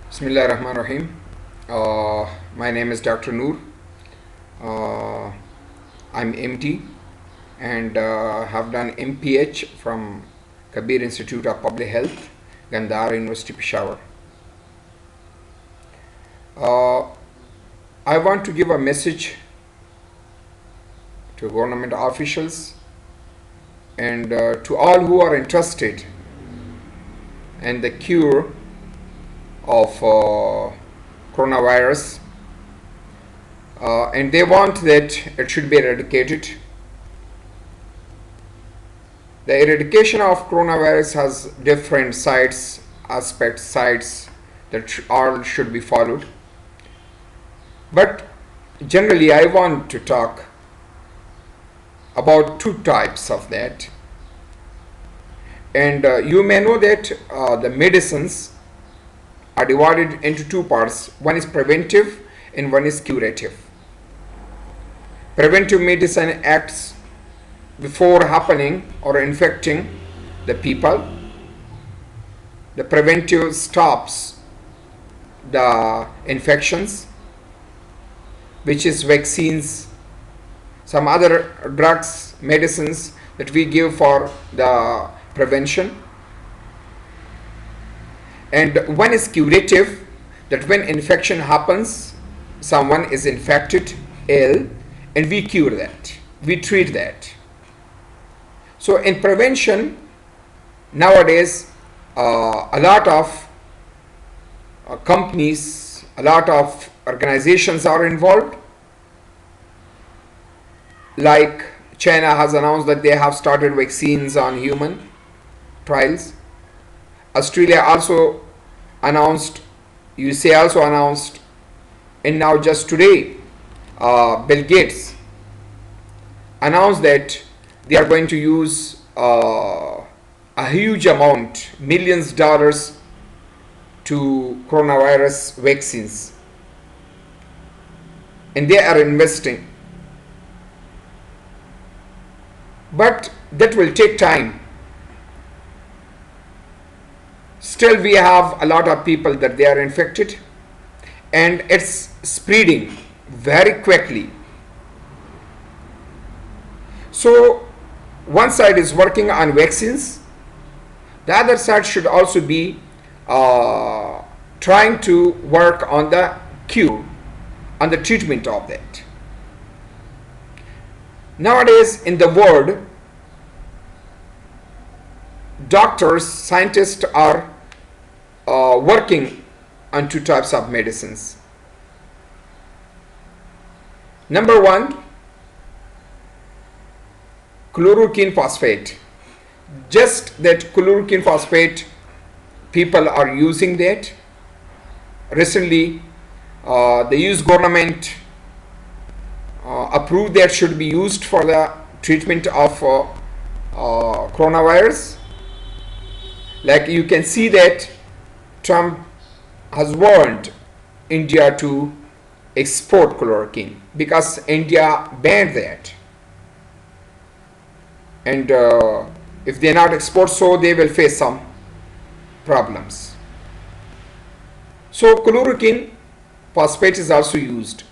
Bismillah Rahman Rahim. My name is Dr. Noor. Uh, I'm MD and have done MPH from Kabir Institute of Public Health, Gandhar University, Peshawar. I want to give a message to government officials and to all who are interested in the cure of coronavirus, and they want that it should be eradicated. The eradication of coronavirus has different sides, that all should be followed. But generally, I want to talk about two types of that. And you may know that the medicines are divided into two parts. One is preventive and one is curative. Preventive medicine acts before happening or infecting the people. The preventive stops the infections, which is vaccines, some other drugs, medicines that we give for the prevention. And one is curative, that when infection happens, someone is infected, ill, and we cure that, we treat that. So in prevention, nowadays, a lot of companies, a lot of organizations are involved. Like China has announced that they have started vaccines on human trials. Australia also announced, USA also announced, and now just today, Bill Gates announced that they are going to use a huge amount, millions of dollars, to coronavirus vaccines. And they are investing. But that will take time. Still, we have a lot of people that they are infected, and it's spreading very quickly. So one side is working on vaccines, the other side should also be trying to work on the cure, on the treatment of that. Nowadays in the world, doctors, scientists are working on two types of medicines. Number one, chloroquine phosphate. Just that chloroquine phosphate, people are using that. Recently, the US government approved that should be used for the treatment of coronavirus. Like you can see that Trump has warned India to export chloroquine because India banned that. And if they not export, so they will face some problems. So chloroquine phosphate is also used.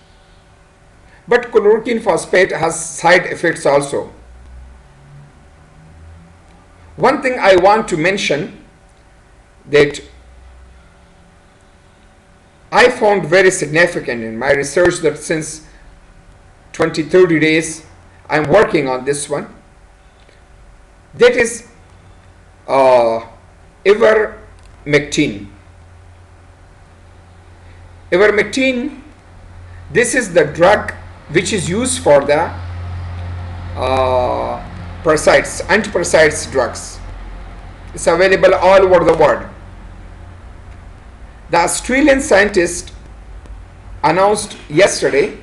But chloroquine phosphate has side effects also. One thing I want to mention that I found very significant in my research, that since 20-30 days I'm working on this one. That is ivermectin. Ivermectin, this is the drug which is used for the parasites, antiparasites drugs. It's available all over the world. The Australian scientist announced yesterday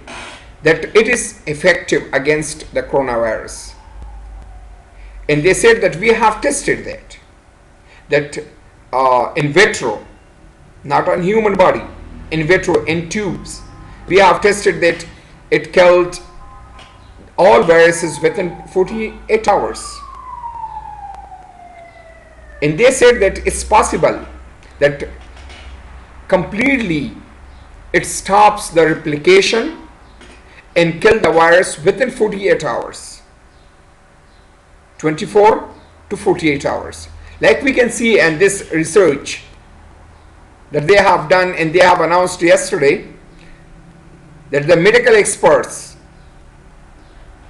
that it is effective against the coronavirus. And they said that we have tested that in vitro, not on human body, in vitro, in tubes. We have tested that it killed all viruses within 48 hours. And they said that it's possible that completely, it stops the replication and kill the virus within 48 hours. 24 to 48 hours. Like we can see in this research that they have done, and they have announced yesterday that the medical experts,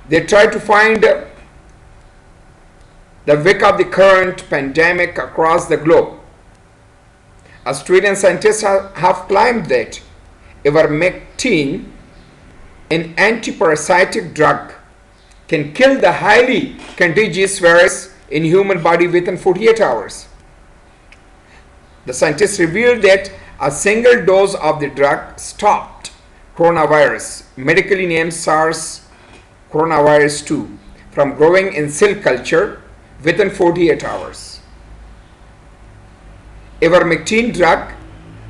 they try to find the wake of the current pandemic across the globe. Australian scientists have claimed that ivermectin, an antiparasitic drug, can kill the highly contagious virus in human body within 48 hours. The scientists revealed that a single dose of the drug stopped coronavirus, medically named SARS coronavirus 2, from growing in cell culture within 48 hours. Ivermectin drug,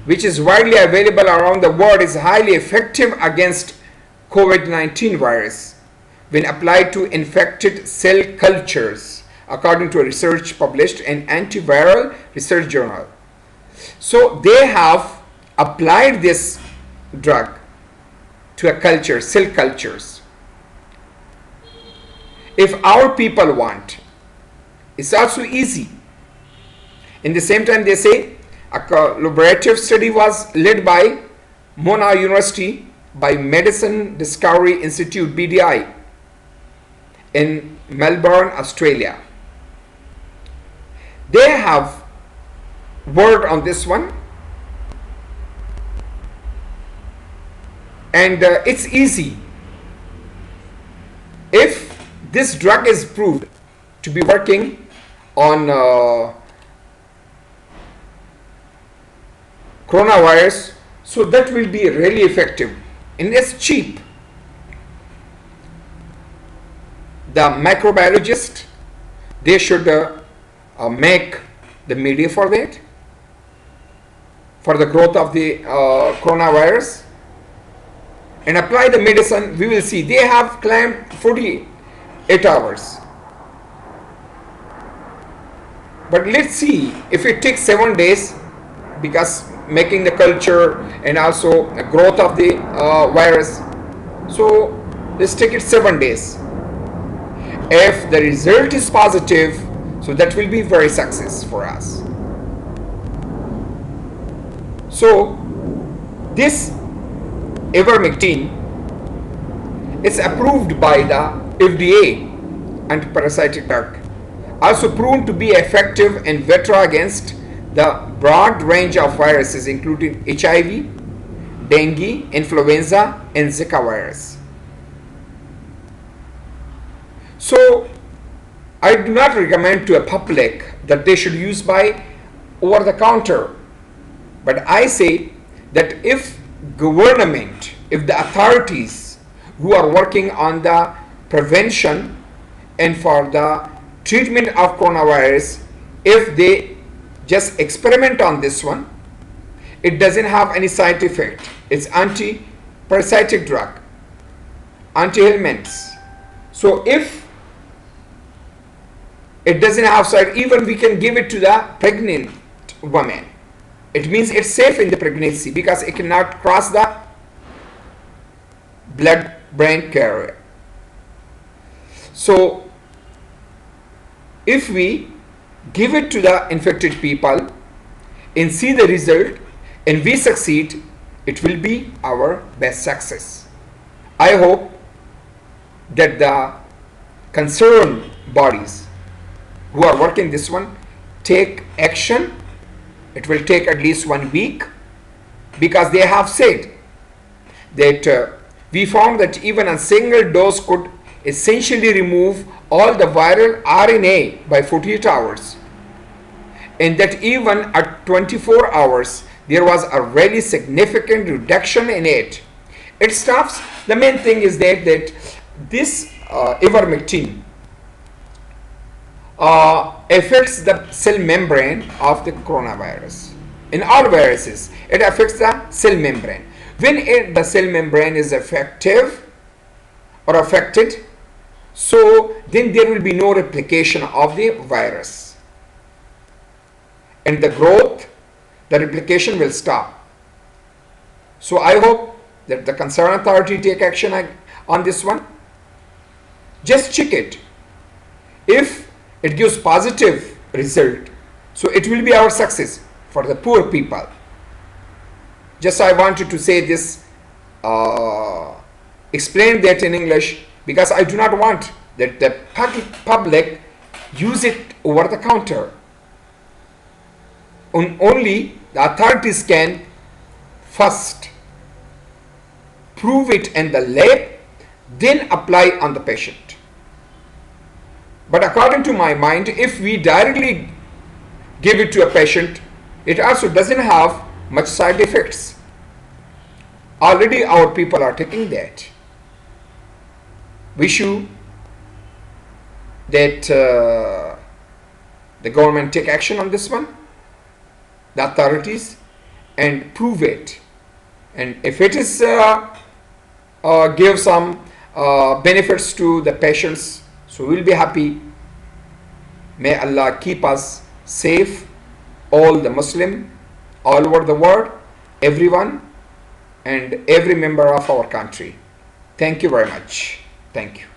which is widely available around the world, is highly effective against COVID-19 virus when applied to infected cell cultures, according to a research published in Antiviral Research journal. So they have applied this drug to a culture, cell cultures. If our people want, it's also easy. In the same time, they say a collaborative study was led by Mona University by Medicine Discovery Institute BDI in Melbourne, Australia. They have worked on this one, and it's easy. If this drug is proved to be working on coronavirus, so that will be really effective, and it's cheap. The microbiologist, they should make the media for that, for the growth of the coronavirus, and apply the medicine. We will see. They have claimed 48 hours. But let's see if it takes 7 days, because making the culture and also the growth of the virus. So let's take it 7 days. If the result is positive, so that will be very success for us. So this ivermectin is approved by the FDA, antiparasitic drug, also proven to be effective in vitro against the broad range of viruses including HIV, dengue, influenza, and Zika virus. So I do not recommend to a public that they should use by over the counter, but I say that if government, if the authorities who are working on the prevention and for the treatment of coronavirus, if they just experiment on this one, it doesn't have any side effect. It's anti-parasitic drug, anti-helminths. So if it doesn't have side, even we can give it to the pregnant woman. It means it's safe in the pregnancy because it cannot cross the blood-brain barrier. So if we give it to the infected people and see the result and we succeed, it will be our best success. I hope that the concerned bodies who are working this one take action. It will take at least 1 week, because they have said that we found that even a single dose could essentially remove all the viral RNA by 48 hours, and that even at 24 hours there was a really significant reduction in it. It stops. The main thing is that this ivermectin affects the cell membrane of the coronavirus. In all viruses, it affects the cell membrane. When the cell membrane is effective or affected, so then there will be no replication of the virus, and the growth, the replication will stop. So I hope that the concerned authority take action on this one. Just check it. If it gives positive result, so it will be our success for the poor people. Just I wanted to say this, explain that in English, because I do not want that the public use it over the counter. Only the authorities can first prove it in the lab, then apply on the patient. But according to my mind, if we directly give it to a patient, it also doesn't have much side effects. Already our people are taking that. We should that the government take action on this one, the authorities, and prove it. And if it is give some benefits to the patients, so we'll be happy. May Allah keep us safe, all the Muslim, all over the world, everyone, and every member of our country. Thank you very much. Thank you.